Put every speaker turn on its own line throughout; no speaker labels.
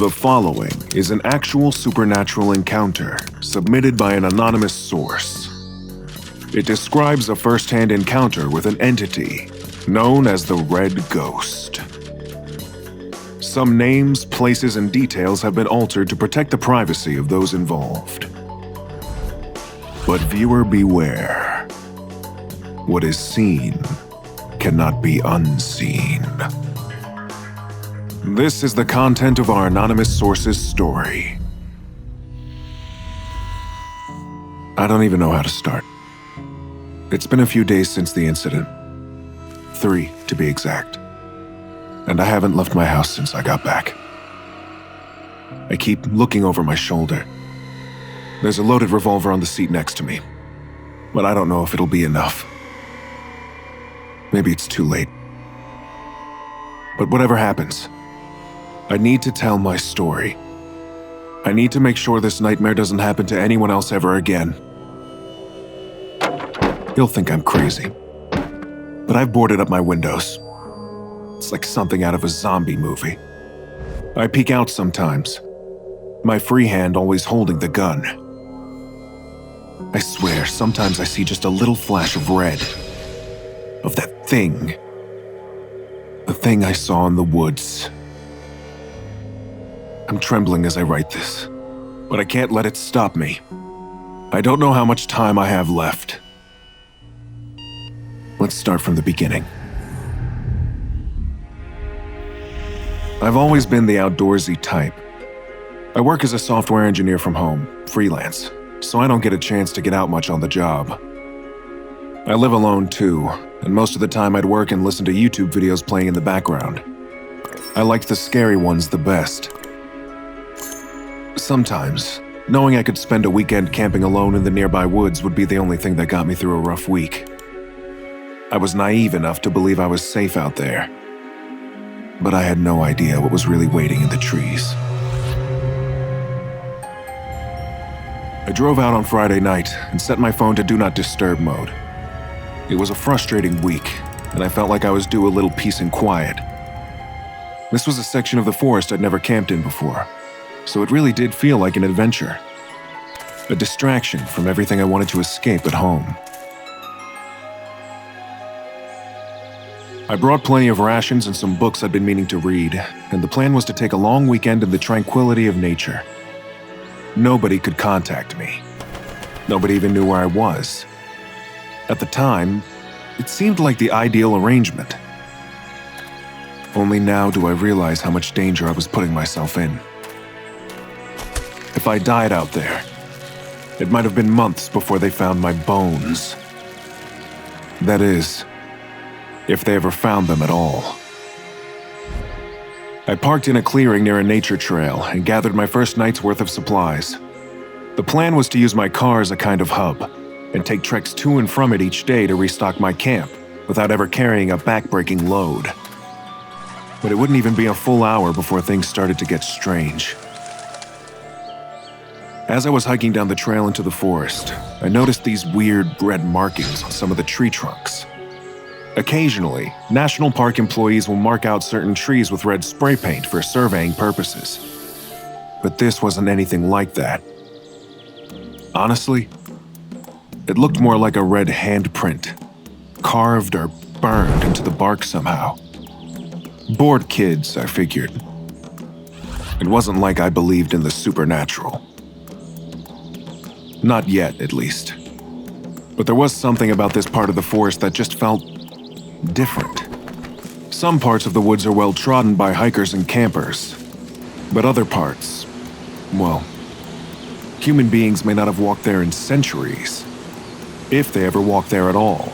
The following is an actual supernatural encounter submitted by an anonymous source. It describes a first-hand encounter with an entity known as the Red Ghost. Some names, places, and details have been altered to protect the privacy of those involved. But viewer beware. What is seen cannot be unseen. This is the content of our anonymous source's story. I don't even know how to start. It's been a few days since the incident. 3, to be exact. And I haven't left my house since I got back. I keep looking over my shoulder. There's a loaded revolver on the seat next to me, but I don't know if it'll be enough. Maybe it's too late. But whatever happens, I need to tell my story. I need to make sure this nightmare doesn't happen to anyone else ever again. You'll think I'm crazy, but I've boarded up my windows. It's like something out of a zombie movie. I peek out sometimes, my free hand always holding the gun. I swear, sometimes I see just a little flash of red. Of that thing. The thing I saw in the woods. I'm trembling as I write this, but I can't let it stop me. I don't know how much time I have left. Let's start from the beginning. I've always been the outdoorsy type. I work as a software engineer from home, freelance, so I don't get a chance to get out much on the job. I live alone too, and most of the time I'd work and listen to YouTube videos playing in the background. I liked the scary ones the best. Sometimes, knowing I could spend a weekend camping alone in the nearby woods would be the only thing that got me through a rough week. I was naive enough to believe I was safe out there, but I had no idea what was really waiting in the trees. I drove out on Friday night and set my phone to Do Not Disturb mode. It was a frustrating week, and I felt like I was due a little peace and quiet. This was a section of the forest I'd never camped in before, so it really did feel like an adventure. A distraction from everything I wanted to escape at home. I brought plenty of rations and some books I'd been meaning to read, and the plan was to take a long weekend in the tranquility of nature. Nobody could contact me. Nobody even knew where I was. At the time, it seemed like the ideal arrangement. Only now do I realize how much danger I was putting myself in. If I died out there, it might have been months before they found my bones. That is, if they ever found them at all. I parked in a clearing near a nature trail and gathered my first night's worth of supplies. The plan was to use my car as a kind of hub, and take treks to and from it each day to restock my camp, without ever carrying a back-breaking load. But it wouldn't even be a full hour before things started to get strange. As I was hiking down the trail into the forest, I noticed these weird red markings on some of the tree trunks. Occasionally, National Park employees will mark out certain trees with red spray paint for surveying purposes. But this wasn't anything like that. Honestly, it looked more like a red handprint, carved or burned into the bark somehow. Bored kids, I figured. It wasn't like I believed in the supernatural. Not yet, at least. But there was something about this part of the forest that just felt different. Some parts of the woods are well trodden by hikers and campers, but other parts, well, human beings may not have walked there in centuries, if they ever walked there at all.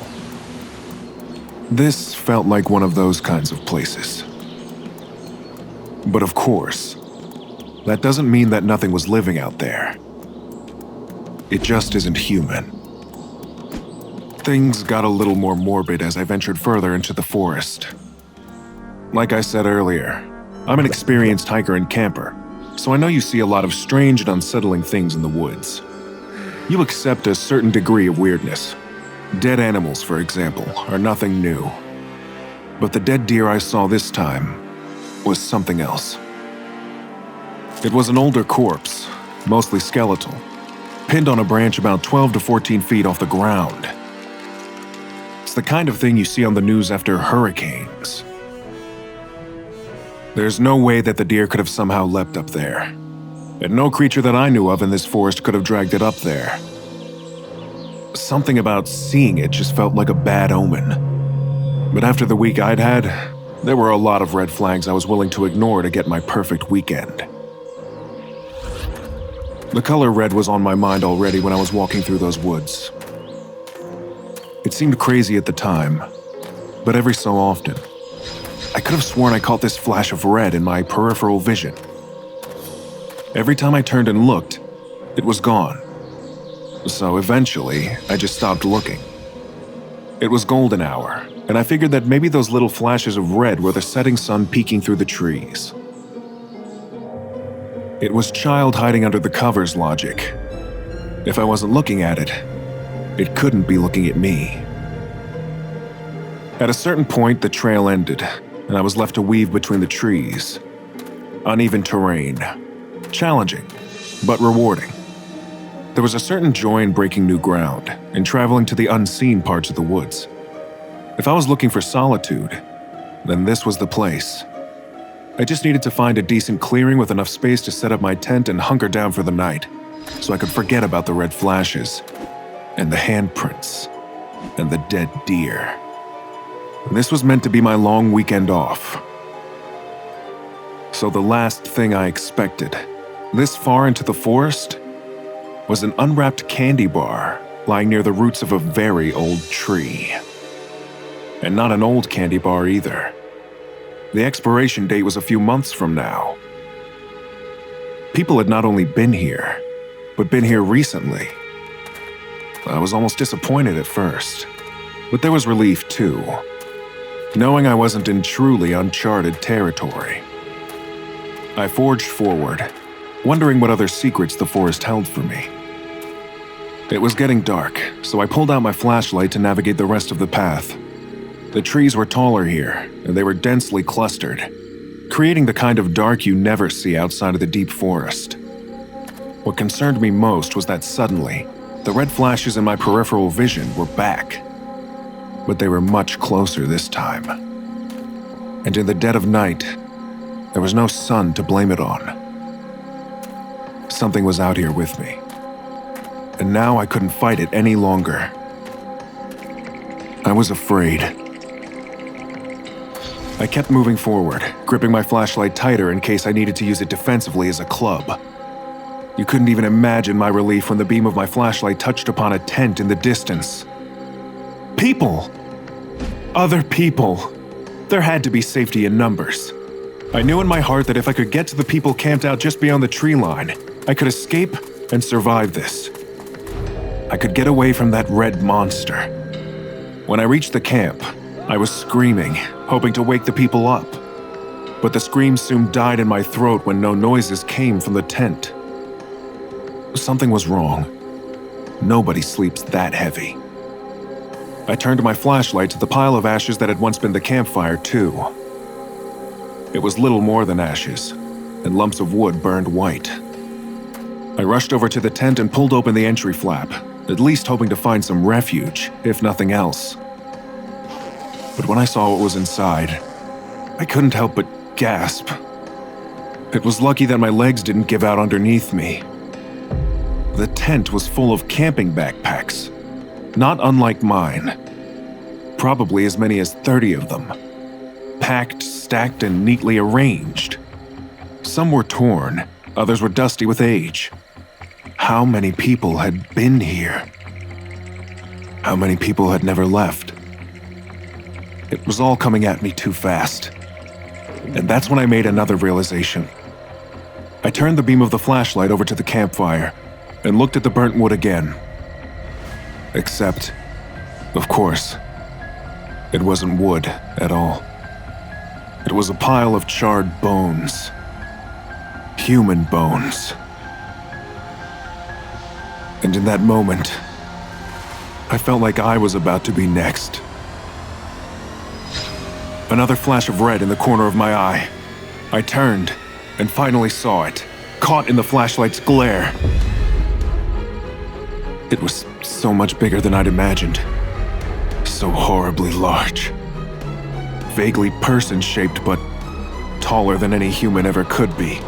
This felt like one of those kinds of places. But of course, that doesn't mean that nothing was living out there. It just isn't human. Things got a little more morbid as I ventured further into the forest. Like I said earlier, I'm an experienced hiker and camper, so I know you see a lot of strange and unsettling things in the woods. You accept a certain degree of weirdness. Dead animals, for example, are nothing new. But the dead deer I saw this time was something else. It was an older corpse, mostly skeletal, pinned on a branch about 12 to 14 feet off the ground. It's the kind of thing you see on the news after hurricanes. There's no way that the deer could have somehow leapt up there, and no creature that I knew of in this forest could have dragged it up there. Something about seeing it just felt like a bad omen. But after the week I'd had, there were a lot of red flags I was willing to ignore to get my perfect weekend. The color red was on my mind already when I was walking through those woods. It seemed crazy at the time, but every so often, I could have sworn I caught this flash of red in my peripheral vision. Every time I turned and looked, it was gone. So eventually, I just stopped looking. It was golden hour, and I figured that maybe those little flashes of red were the setting sun peeking through the trees. It was child hiding under the covers logic. If I wasn't looking at it, it couldn't be looking at me. At a certain point, the trail ended, and I was left to weave between the trees. Uneven terrain. Challenging, but rewarding. There was a certain joy in breaking new ground and traveling to the unseen parts of the woods. If I was looking for solitude, then this was the place. I just needed to find a decent clearing with enough space to set up my tent and hunker down for the night, so I could forget about the red flashes, and the handprints, and the dead deer. This was meant to be my long weekend off. So the last thing I expected, this far into the forest, was an unwrapped candy bar lying near the roots of a very old tree. And not an old candy bar either. The expiration date was a few months from now. People had not only been here, but been here recently. I was almost disappointed at first, but there was relief too, knowing I wasn't in truly uncharted territory. I forged forward, wondering what other secrets the forest held for me. It was getting dark, so I pulled out my flashlight to navigate the rest of the path. The trees were taller here, and they were densely clustered, creating the kind of dark you never see outside of the deep forest. What concerned me most was that suddenly, the red flashes in my peripheral vision were back. But they were much closer this time. And in the dead of night, there was no sun to blame it on. Something was out here with me. And now I couldn't fight it any longer. I was afraid. I kept moving forward, gripping my flashlight tighter in case I needed to use it defensively as a club. You couldn't even imagine my relief when the beam of my flashlight touched upon a tent in the distance. People! Other people! There had to be safety in numbers. I knew in my heart that if I could get to the people camped out just beyond the tree line, I could escape and survive this. I could get away from that red monster. When I reached the camp, I was screaming, hoping to wake the people up. But the screams soon died in my throat when no noises came from the tent. Something was wrong. Nobody sleeps that heavy. I turned my flashlight to the pile of ashes that had once been the campfire, too. It was little more than ashes, and lumps of wood burned white. I rushed over to the tent and pulled open the entry flap, at least hoping to find some refuge, if nothing else. But when I saw what was inside, I couldn't help but gasp. It was lucky that my legs didn't give out underneath me. The tent was full of camping backpacks, not unlike mine. Probably as many as 30 of them. Packed, stacked, and neatly arranged. Some were torn, others were dusty with age. How many people had been here? How many people had never left? It was all coming at me too fast. And that's when I made another realization. I turned the beam of the flashlight over to the campfire and looked at the burnt wood again. Except, of course, it wasn't wood at all. It was a pile of charred bones. Human bones. And in that moment, I felt like I was about to be next. Another flash of red in the corner of my eye. I turned and finally saw it. caught in the flashlight's glare. It was so much bigger than I'd imagined. So horribly large. Vaguely person-shaped, but taller than any human ever could be.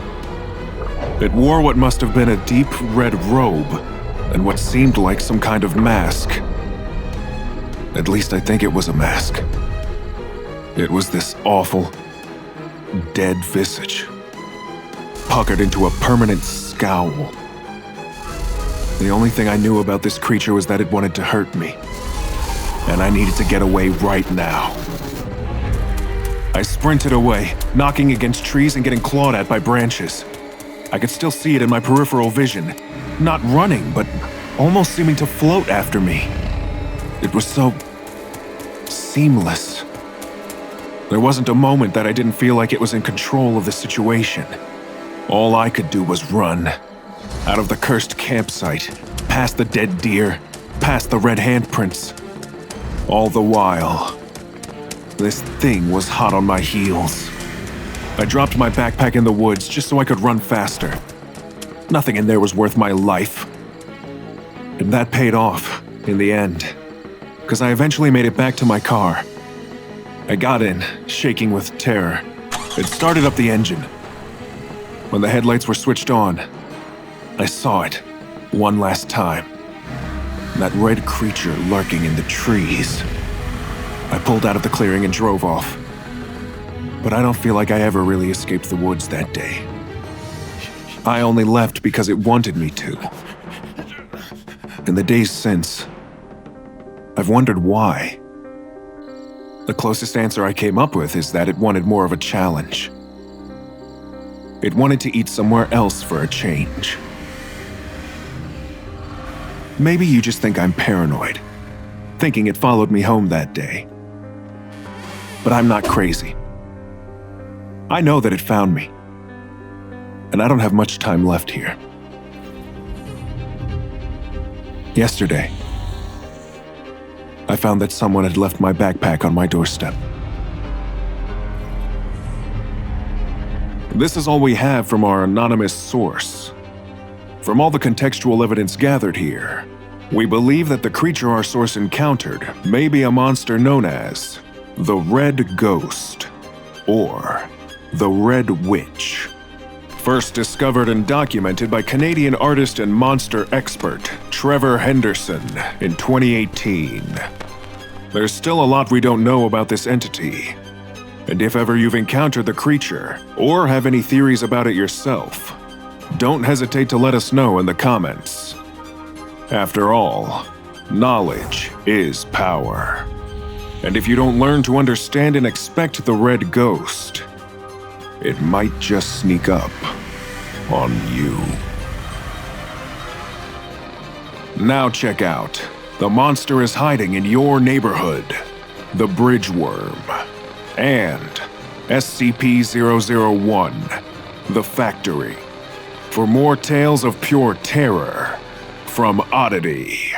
It wore what must have been a deep red robe, and what seemed like some kind of mask. At least I think it was a mask. It was this awful, dead visage, puckered into a permanent scowl. The only thing I knew about this creature was that it wanted to hurt me, and I needed to get away right now. I sprinted away, knocking against trees and getting clawed at by branches. I could still see it in my peripheral vision, not running, but almost seeming to float after me. It was so seamless. There wasn't a moment that I didn't feel like it was in control of the situation. All I could do was run. Out of the cursed campsite, past the dead deer, past the red handprints. All the while, this thing was hot on my heels. I dropped my backpack in the woods just so I could run faster. Nothing in there was worth my life. And that paid off, in the end, because I eventually made it back to my car. I got in, shaking with terror. It started up the engine. When the headlights were switched on, I saw it, one last time. That red creature lurking in the trees. I pulled out of the clearing and drove off. But I don't feel like I ever really escaped the woods that day. I only left because it wanted me to. In the days since, I've wondered why. The closest answer I came up with is that it wanted more of a challenge. It wanted to eat somewhere else for a change. Maybe you just think I'm paranoid, thinking it followed me home that day. But I'm not crazy. I know that it found me, and I don't have much time left here. Yesterday, I found that someone had left my backpack on my doorstep. This is all we have from our anonymous source. From all the contextual evidence gathered here, we believe that the creature our source encountered may be a monster known as the Red Ghost, or the Red Witch. First discovered and documented by Canadian artist and monster expert Trevor Henderson in 2018. There's still a lot we don't know about this entity, and if ever you've encountered the creature, or have any theories about it yourself, don't hesitate to let us know in the comments. After all, knowledge is power. And if you don't learn to understand and expect the Red Ghost, it might just sneak up on you. Now check out, the monster is hiding in your neighborhood, the Bridge Worm, and SCP-001, the Factory, for more tales of pure terror from ODDity.